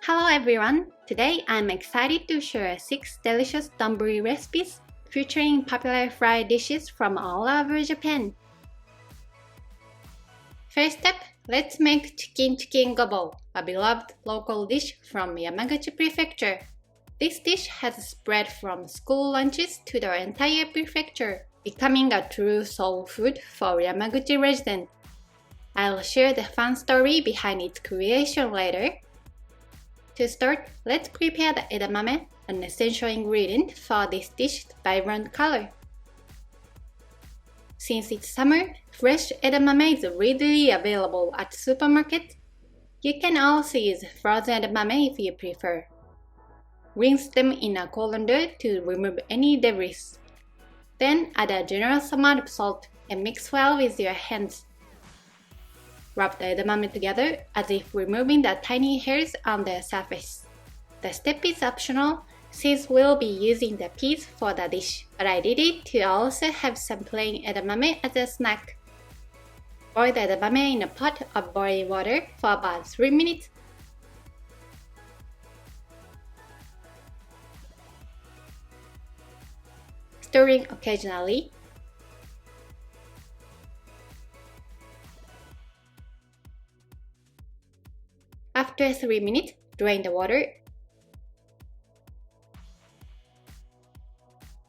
Hello everyone! Today I'm excited to share 6 delicious donburi recipes featuring popular fried dishes from all over Japan. First up, let's make chicken gobo, a beloved local dish from Yamaguchi Prefecture. This dish has spread from school lunches to the entire prefecture, becoming a true soul food for Yamaguchi residents. I'll share the fun story behind its creation later. To start, let's prepare the edamame, an essential ingredient for this dish's vibrant color. Since it's summer, fresh edamame is readily available at supermarkets. You can also use frozen edamame if you prefer. Rinse them in a colander to remove any debris. Then add a generous amount of salt and mix well with your hands. Rub the edamame together as if removing the tiny hairs on the surface. The step is optional since we'll be using the peas for the dish, but I did it to also have some plain edamame as a snack. Boil the edamame in a pot of boiling water for about 3 minutes. Stirring occasionally. After 3 minutes, drain the water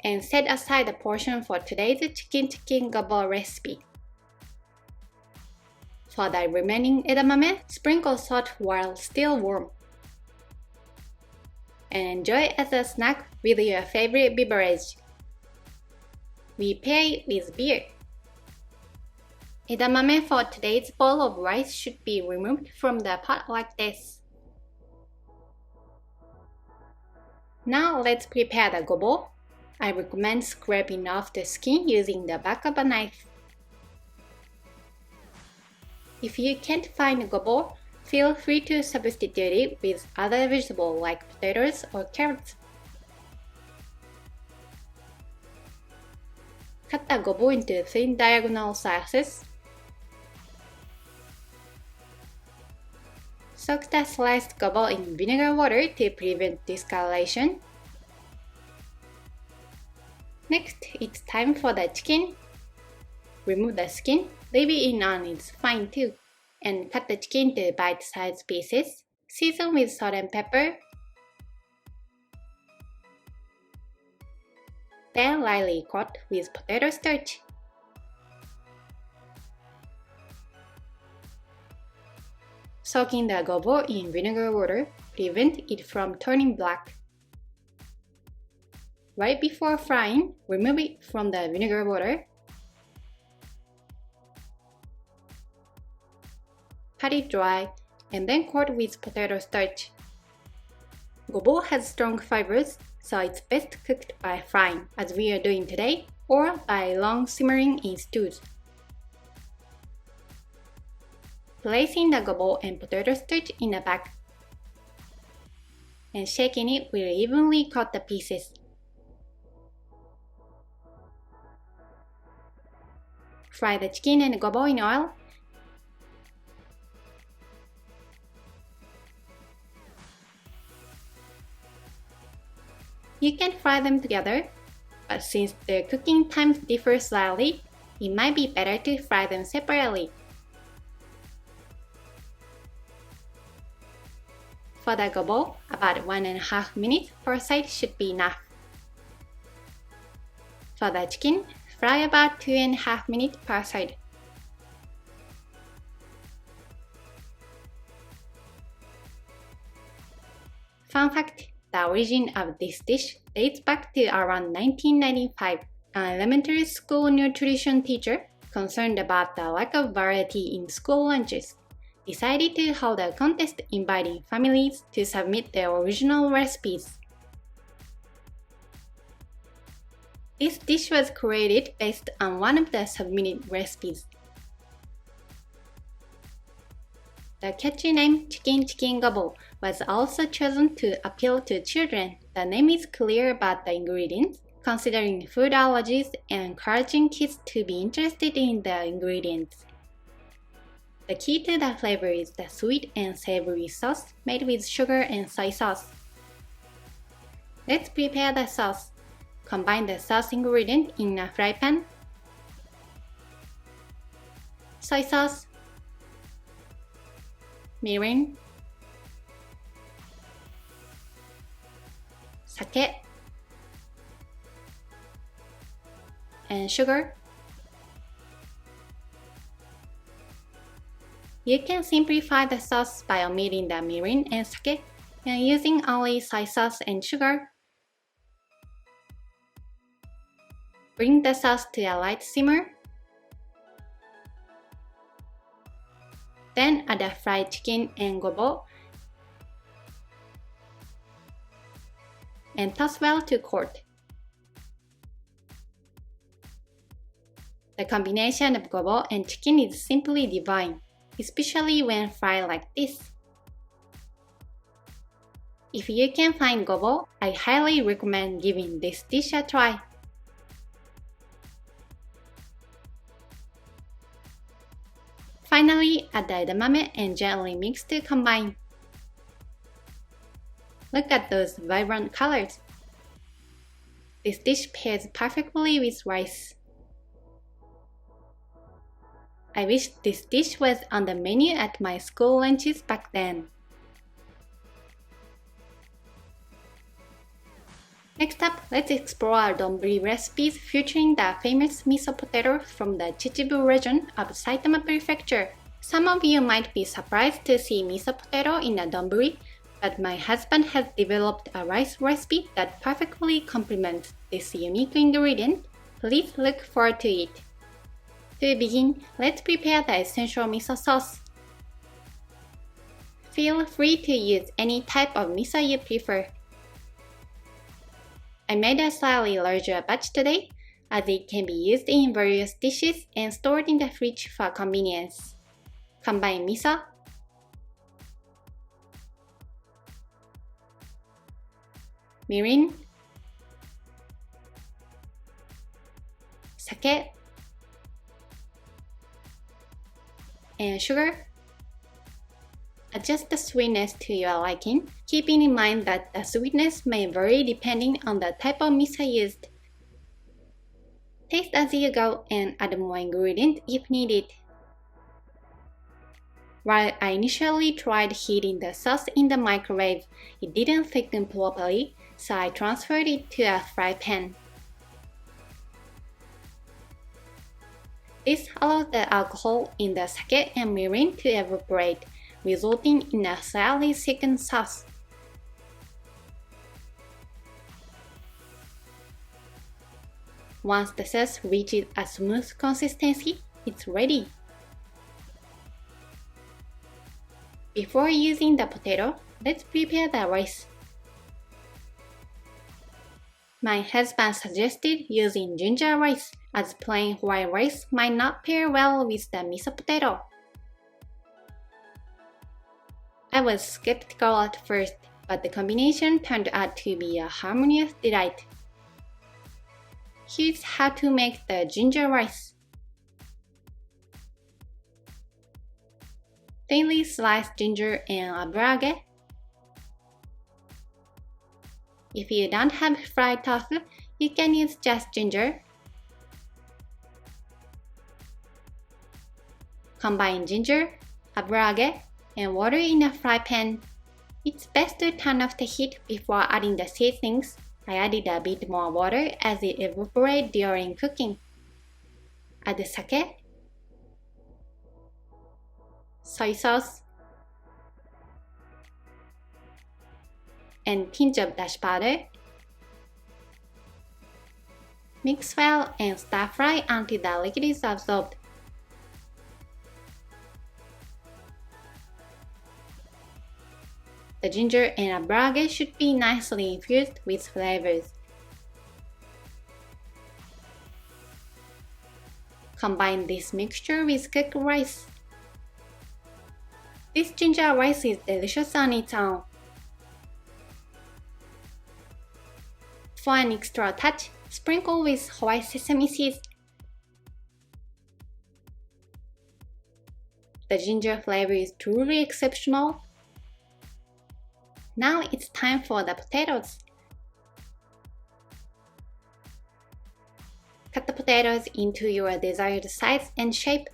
and set aside a portion for today's chicken gobo recipe. For the remaining edamame, sprinkle salt while still warm. And enjoy as a snack with your favorite beverage. We pair it with beer. Edamame for today's bowl of rice should be removed from the pot like this. Now let's prepare the gobo. I recommend scraping off the skin using the back of a knife. If you can't find gobo, feel free to substitute it with other vegetables like potatoes or carrots. Cut the gobo into thin diagonal slices. Soak the sliced gobo in vinegar water to prevent discoloration. Next, it's time for the chicken. Remove the skin, leave it in on its fine too, and cut the chicken to bite-sized pieces. Season with salt and pepper. Then lightly coat with potato starch. Soaking the gobo in vinegar water prevents it from turning black. Right before frying, remove it from the vinegar water. Pat it dry and then coat with potato starch. Gobo has strong fibers, so it's best cooked by frying, as we are doing today, or by long simmering in stews. Placing the gobo and potato starch in a bag and shaking it will evenly coat the pieces. Fry the chicken and gobo in oil. You can fry them together, but since their cooking times differ slightly, it might be better to fry them separately. For the gobo, about 1.5 minutes per side should be enough. For the chicken, fry about 2.5 minutes per side. Fun fact, the origin of this dish dates back to around 1995. An elementary school nutrition teacher, concerned about the lack of variety in school lunches, decided to hold a contest inviting families to submit their original recipes. This dish was created based on one of the submitted recipes. The catchy name chicken gobo was also chosen to appeal to children. The name is clear about the ingredients, considering food allergies and encouraging kids to be interested in the ingredients. The key to the flavor is the sweet and savory sauce made with sugar and soy sauce. Let's prepare the sauce. Combine the sauce ingredient in a fry pan. Soy sauce, mirin, sake, and sugar. You can simplify the sauce by omitting the mirin and sake and using only soy sauce and sugar. Bring the sauce to a light simmer. Then add the fried chicken and gobo and toss well to court. The combination of gobo and chicken is simply divine, especially when fried like this. If you can find gobo, I highly recommend giving this dish a try. Finally, add the edamame and gently mix to combine. Look at those vibrant colors. This dish pairs perfectly with rice. I wish this dish was on the menu at my school lunches back then. Next up, let's explore our donburi recipes featuring the famous miso potato from the Chichibu region of Saitama Prefecture. Some of you might be surprised to see miso potato in a donburi, but my husband has developed a rice recipe that perfectly complements this unique ingredient. Please look forward to it. To begin, let's prepare the essential miso sauce. Feel free to use any type of miso you prefer. I made a slightly larger batch today, as it can be used in various dishes and stored in the fridge for convenience. Combine miso, mirin, sake, and sugar. Adjust the sweetness to your liking, keeping in mind that the sweetness may vary depending on the type of miso used. Taste as you go and add more ingredients if needed. While I initially tried heating the sauce in the microwave, it didn't thicken properly, so I transferred it to a fry pan. This allows the alcohol in the sake and mirin to evaporate, resulting in a slightly thickened sauce. Once the sauce reaches a smooth consistency, it's ready. Before using the potato, let's prepare the rice. My husband suggested using ginger rice, as plain white rice might not pair well with the miso potato. I was skeptical at first, but the combination turned out to be a harmonious delight. Here's how to make the ginger rice. Thinly sliced ginger and aburage. If you don't have fried tofu, you can use just ginger. Combine ginger, aburage, and water in a fry pan. It's best to turn off the heat before adding the seasonings. I added a bit more water as it evaporates during cooking. Add the sake, soy sauce, and pinch of dashi powder. Mix well and stir fry until the liquid is absorbed. The ginger and aburage should be nicely infused with flavors. Combine this mixture with cooked rice. This ginger rice is delicious on its own. For an extra touch, sprinkle with white sesame seeds. The ginger flavor is truly exceptional. Now it's time for the potatoes. Cut the potatoes into your desired size and shape.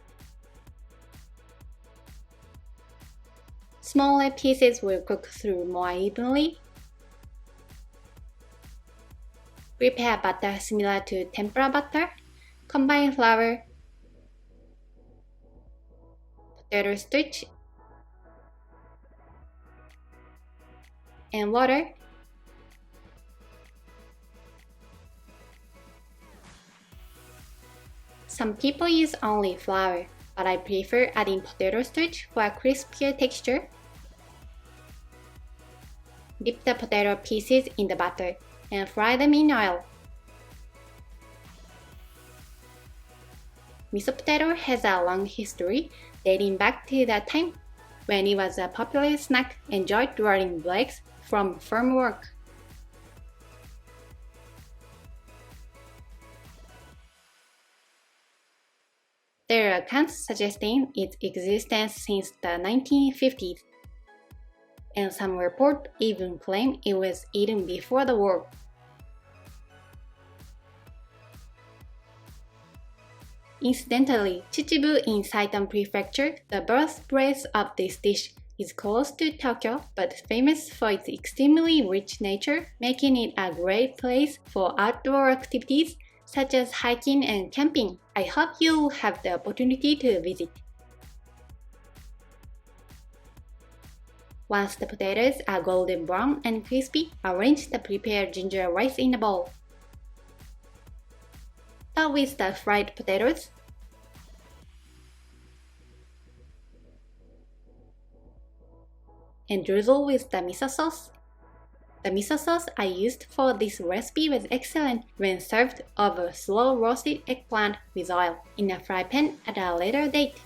Smaller pieces will cook through more evenly. Prepare batter similar to tempura batter. Combine flour, potato starch, and water. Some people use only flour, but I prefer adding potato starch for a crispier texture. Dip the potato pieces in the batter and fry them in oil. Miso potato has a long history dating back to the time when it was a popular snack enjoyed during breaks from farm work. There are accounts suggesting its existence since the 1950s, and some reports even claim it was eaten before the war. Incidentally, Chichibu in Saitama Prefecture, the birthplace of this dish, is close to Tokyo but famous for its extremely rich nature, making it a great place for outdoor activities such as hiking and camping. I hope you'll have the opportunity to visit. Once the potatoes are golden brown and crispy, arrange the prepared ginger rice in a bowl. Start with the fried potatoes. And drizzle with the miso sauce. The miso sauce I used for this recipe was excellent when served over slow roasted eggplant with oil in a fry pan at a later date.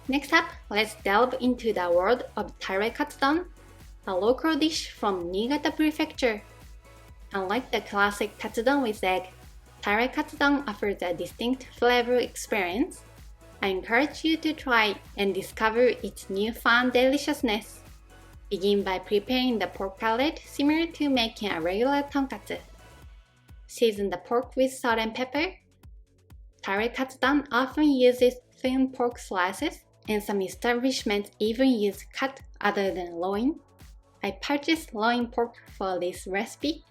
Next up, let's delve into the world of Tare Katsudon, a local dish from Niigata Prefecture. Unlike the classic Katsudon with egg, Tare Katsudon offers a distinct flavor experience. I encourage you to try and discover its newfound deliciousness. Begin by preparing the pork cutlet similar to making a regular tonkatsu. Season the pork with salt and pepper. Tare Katsudon often uses thin pork slices, and some establishments even use cut other than loin. I purchased loin pork for this recipe.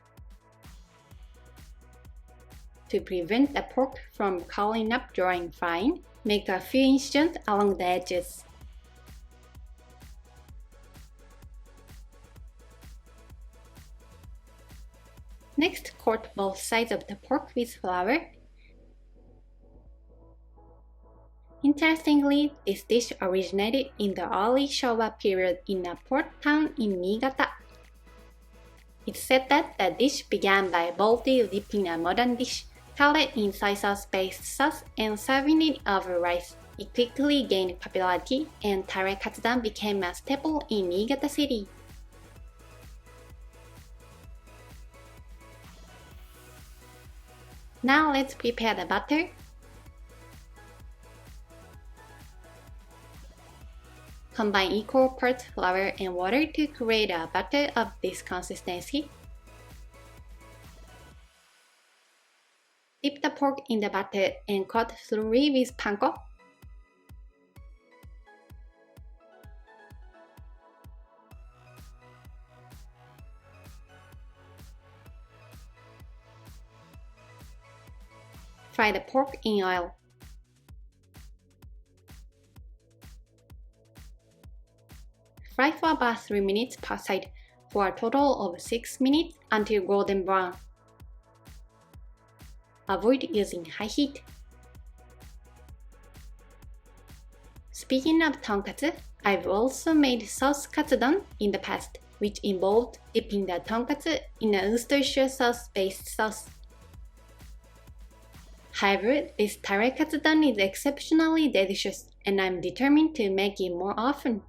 To prevent the pork from curling up during frying, make a few incisions along the edges. Next, coat both sides of the pork with flour. Interestingly, this dish originated in the early Showa period in a port town in Niigata. It's said that the dish began by boldly dipping a modern dish, cutlet in soy sauce-based sauce, and serving it over rice. It quickly gained popularity, and Tare Katsudon became a staple in Niigata City. Now let's prepare the batter. Combine equal parts flour and water to create a batter of this consistency. Dip the pork in the batter and cut thoroughly with panko. Fry the pork in oil. Fry for about 3 minutes per side for a total of 6 minutes until golden brown. Avoid using high heat. Speaking of tonkatsu, I've also made sauce katsudon in the past, which involved dipping the tonkatsu in a Worcestershire sauce-based sauce. However, this Tare Katsudon is exceptionally delicious, and I'm determined to make it more often.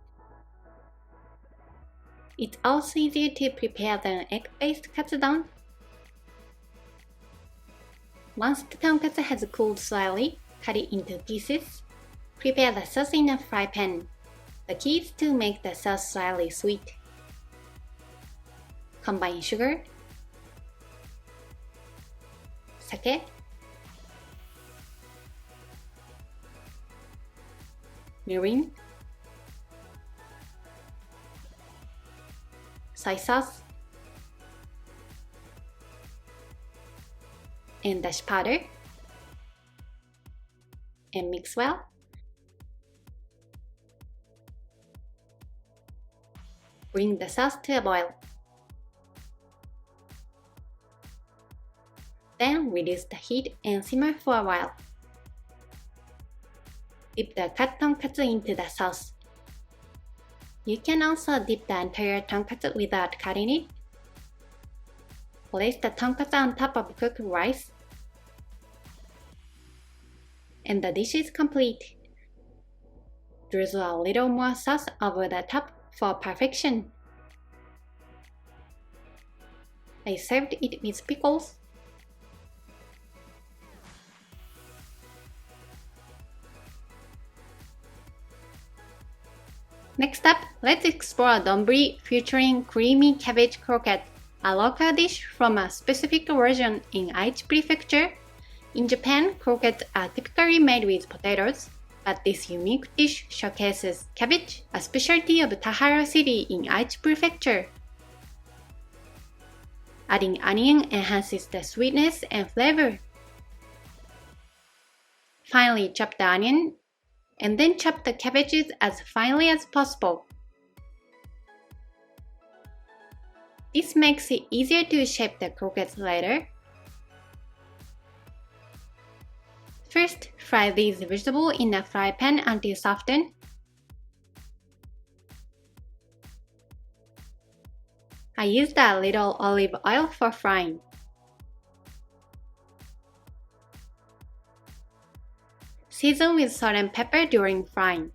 It's also easier to prepare than egg-based katsudon. Once the tonkatsu has cooled slightly, cut it into pieces. Prepare the sauce in a fry pan. The key is to make the sauce slightly sweet. Combine sugar, sake, mirin, soy sauce, and dashi powder, and mix well. Bring the sauce to a boil. Then reduce the heat and simmer for a while. Dip the cut tonkatsu into the sauce. You can also dip the entire tonkatsu without cutting it. Place the tonkatsu on top of cooked rice. And the dish is complete. Drizzle a little more sauce over the top for perfection. I served it with pickles. Next up, let's explore a donburi featuring creamy cabbage croquette, a local dish from a specific region in Aichi Prefecture. In Japan, croquettes are typically made with potatoes, but this unique dish showcases cabbage, a specialty of Tare City in Aichi Prefecture. Adding onion enhances the sweetness and flavor. Finely chop the onion, and then chop the cabbages as finely as possible. This makes it easier to shape the croquettes later. First, fry these vegetables in a fry pan until softened. I used a little olive oil for frying. Season with salt and pepper during frying.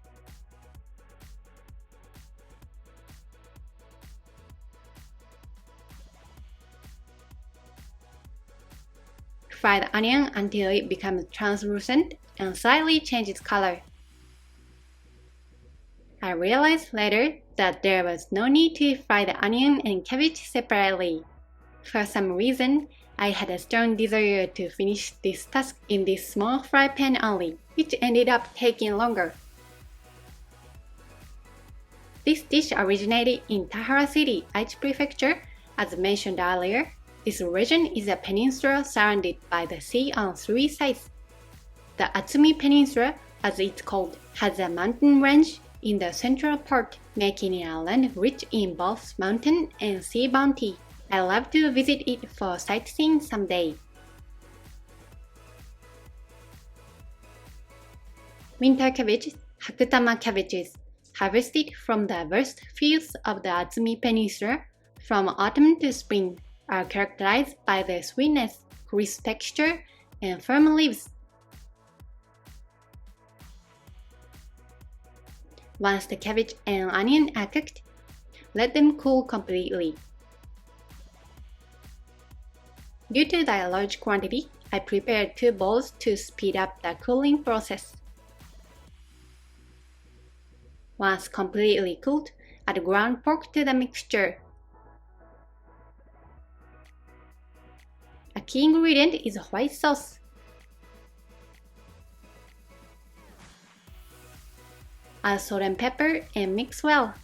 Fry the onion until it becomes translucent and slightly changes color. I realized later that there was no need to fry the onion and cabbage separately. For some reason, I had a strong desire to finish this task in this small fry pan only, which ended up taking longer. This dish originated in Tare City, Aichi Prefecture. As mentioned earlier, this region is a peninsula surrounded by the sea on three sides. The Atsumi Peninsula, as it's called, has a mountain range in the central part, making it a land rich in both mountain and sea bounty. I love to visit it for sightseeing someday. Winter cabbage, Hakutama cabbages, harvested from the vast fields of the Atsumi Peninsula from autumn to spring, are characterized by their sweetness, crisp texture, and firm leaves. Once the cabbage and onion are cooked, let them cool completely. Due to the large quantity, I prepared 2 bowls to speed up the cooling process. Once completely cooled, add ground pork to the mixture. A key ingredient is white sauce. Add salt and pepper and mix well.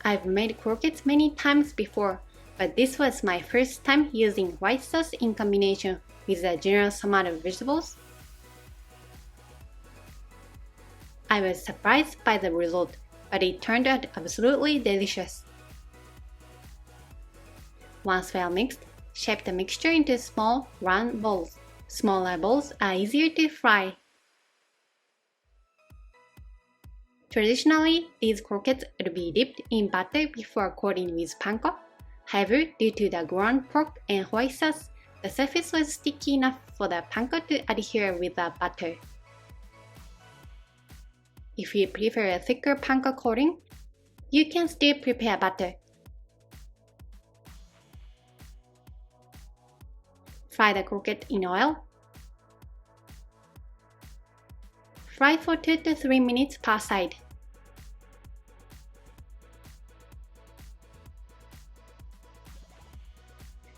I've made croquettes many times before, but this was my first time using white sauce in combination with a generous amount of vegetables. I was surprised by the result, but it turned out absolutely delicious. Once well mixed, shape the mixture into small, round balls. Smaller balls are easier to fry. Traditionally, these croquettes would be dipped in butter before coating with panko. However, due to the ground pork and white sauce, the surface was sticky enough for the panko to adhere with the butter. If you prefer a thicker panko coating, you can still prepare butter. Fry the croquette in oil. Fry for 2 to 3 minutes per side.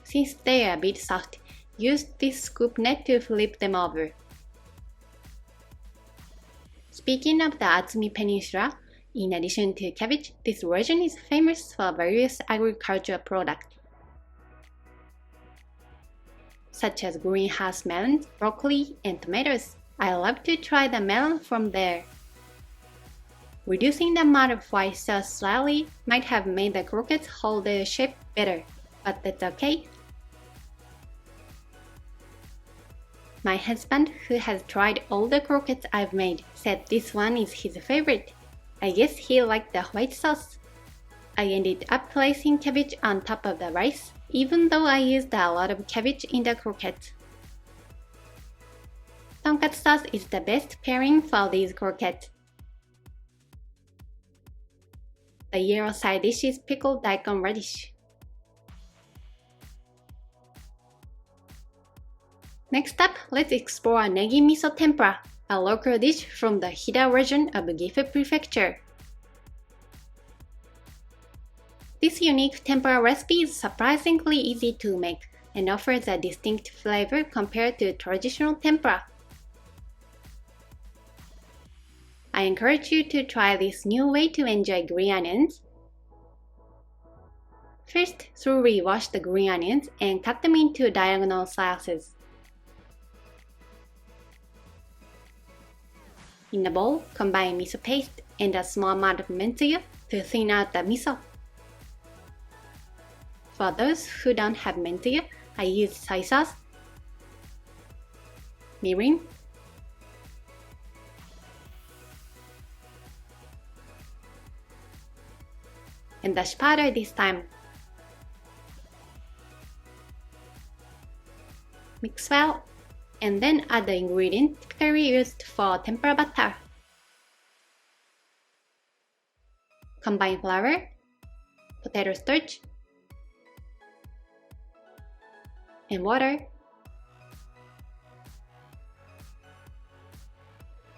Since they are a bit soft, use this scoop net to flip them over. Speaking of the Atsumi Peninsula, in addition to cabbage, this region is famous for various agricultural products, such as greenhouse melons, broccoli, and tomatoes. I love to try the melon from there. Reducing the amount of white sauce slightly might have made the croquettes hold their shape better, but that's okay. My husband, who has tried all the croquettes I've made, said this one is his favorite. I guess he liked the white sauce. I ended up placing cabbage on top of the rice, even though I used a lot of cabbage in the croquettes. Tonkatsu sauce is the best pairing for these croquettes. The yellow side dish is pickled daikon radish. Next up, let's explore Negi Miso Tempura, a local dish from the Hida region of Gifu Prefecture. This unique tempura recipe is surprisingly easy to make and offers a distinct flavor compared to traditional tempura. I encourage you to try this new way to enjoy green onions. First, thoroughly wash the green onions and cut them into diagonal slices. In a bowl, combine miso paste and a small amount of mentsuyu to thin out the miso. For those who don't have mentsuyu, I use soy sauce, mirin, and dashi powder this time. Mix well, and then add the ingredient typically used for tempura batter. Combine flour, potato starch, and water.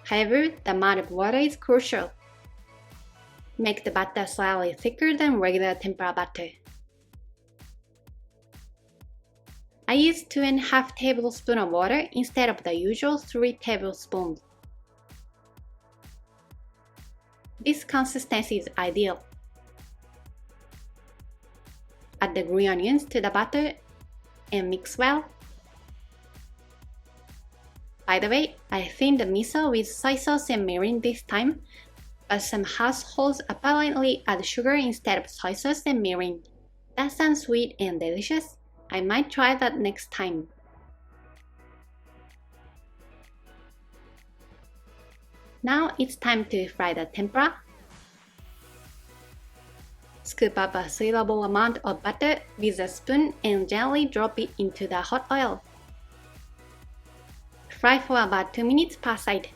However, the amount of water is crucial. Make the batter slightly thicker than regular tempura batter. I use 2.5 tablespoons of water instead of the usual 3 tablespoons. This consistency is ideal. Add the green onions to the batter and mix well. By the way, I thinned the miso with soy sauce and mirin this time, but some households apparently add sugar instead of soy sauce and mirin. That sounds sweet and delicious. I might try that next time. Now it's time to fry the tempura. Scoop up a saleable amount of butter with a spoon and gently drop it into the hot oil. Fry for about 2 minutes per side.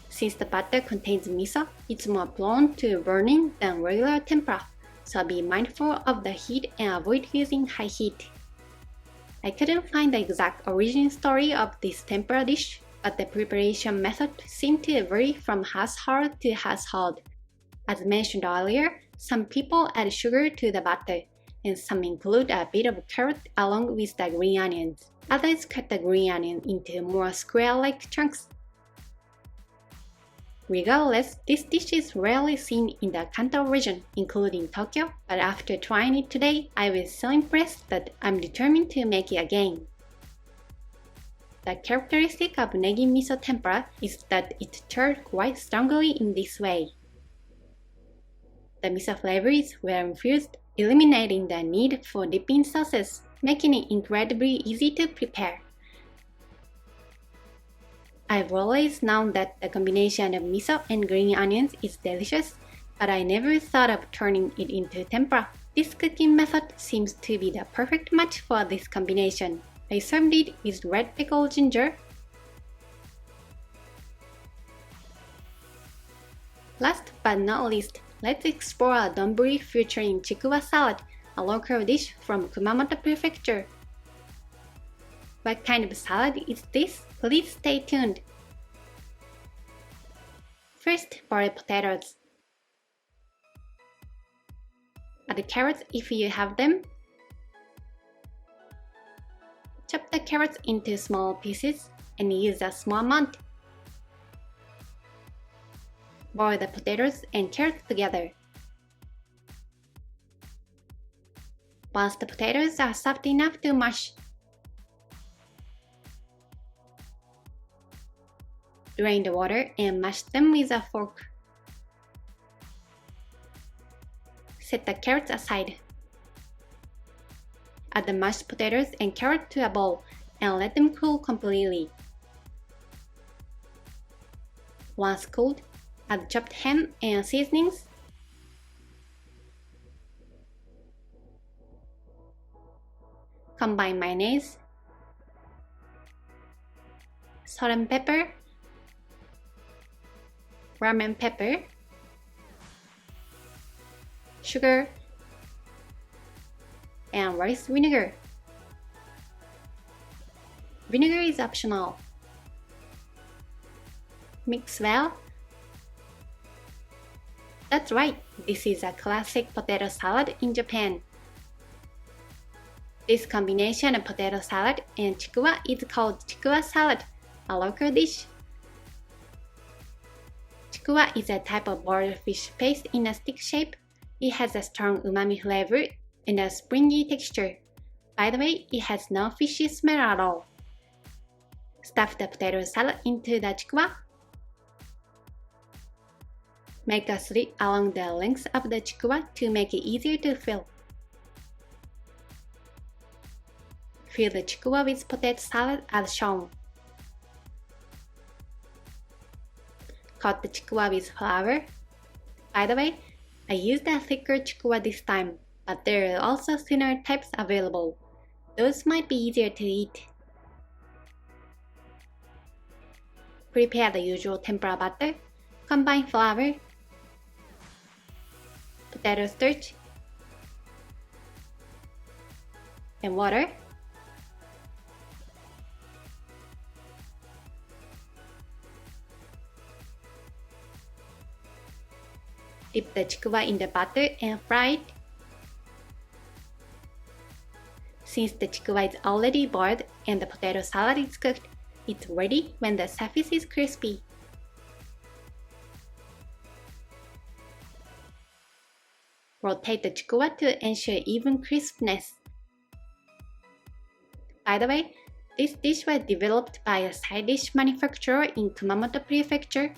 Since the butter contains miso, it's more prone to burning than regular tempura, so be mindful of the heat and avoid using high heat. I couldn't find the exact origin story of this tempura dish, but the preparation method seemed to vary from household to household. As mentioned earlier, some people add sugar to the batter, and some include a bit of carrot along with the green onions. Others cut the green onion into more square-like chunks. Regardless, this dish is rarely seen in the Kanto region, including Tokyo, but after trying it today, I was so impressed that I'm determined to make it again. The characteristic of Negi Miso Tempura is that it charred quite strongly in this way. The miso flavor is well infused, eliminating the need for dipping sauces, making it incredibly easy to prepare. I've always known that the combination of miso and green onions is delicious, but I never thought of turning it into tempura. This cooking method seems to be the perfect match for this combination. I served it with red pickled ginger. Last but not least, let's explore a donburi featuring Chikuwa salad, a local dish from Kumamoto Prefecture. What kind of salad is this? Please stay tuned. First, boil potatoes. Add carrots if you have them. Chop the carrots into small pieces and use a small amount. Boil the potatoes and carrots together. Once the potatoes are soft enough to mash, drain the water and mash them with a fork. Set the carrots aside. Add the mashed potatoes and carrot to a bowl and let them cool completely. Once cooled, add chopped ham and seasonings. Combine mayonnaise, salt and pepper, ramen pepper, sugar, and rice vinegar. Vinegar is optional. Mix well. That's right, this is a classic potato salad in Japan. This combination of potato salad and chikuwa is called chikuwa salad, a local dish. Chikuwa is a type of boiled fish paste in a stick shape. It has a strong umami flavor and a springy texture. By the way, it has no fishy smell at all. Stuff the potato salad into the chikuwa. Make a slit along the length of the chikuwa to make it easier to fill. Fill the chikuwa with potato salad as shown. Coat the chikuwa with flour. By the way, I used a thicker chikuwa this time, but there are also thinner types available. Those might be easier to eat. Prepare the usual tempura batter. Combine flour, potato starch, and water. Dip the chikuwa in the batter and fry it. Since the chikuwa is already boiled and the potato salad is cooked, it's ready when the surface is crispy. Rotate the chikuwa to ensure even crispness. By the way, this dish was developed by a side dish manufacturer in Kumamoto Prefecture.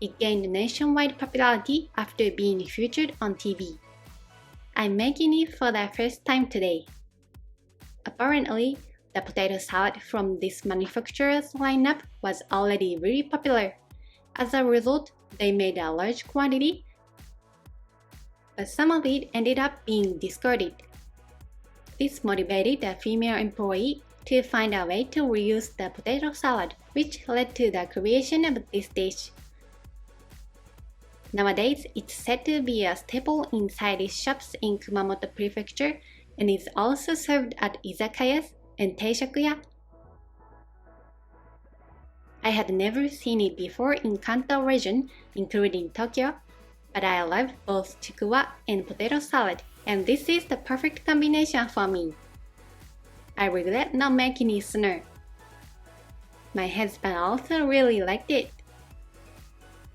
It gained nationwide popularity after being featured on TV. I'm making it for the first time today. Apparently, the potato salad from this manufacturer's lineup was already very popular. As a result, they made a large quantity, but some of it ended up being discarded. This motivated a female employee to find a way to reuse the potato salad, which led to the creation of this dish. Nowadays, it's said to be a staple in side dish shops in Kumamoto Prefecture and is also served at izakayas and teishakuya. I had never seen it before in Kanto region, including Tokyo, but I love both chikuwa and potato salad, and this is the perfect combination for me. I regret not making it sooner. My husband also really liked it.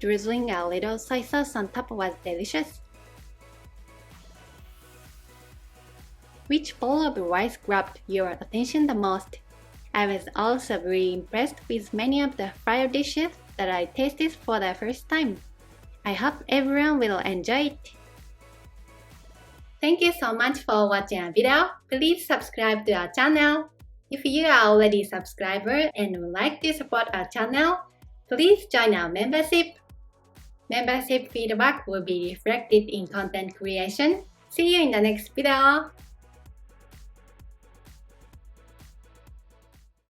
Drizzling a little soy sauce on top was delicious. Which bowl of rice grabbed your attention the most? I was also very impressed with many of the fried dishes that I tasted for the first time. I hope everyone will enjoy it. Thank you so much for watching our video. Please subscribe to our channel. If you are already a subscriber and would like to support our channel, please join our membership. Membership feedback will be reflected in content creation. See you in the next video.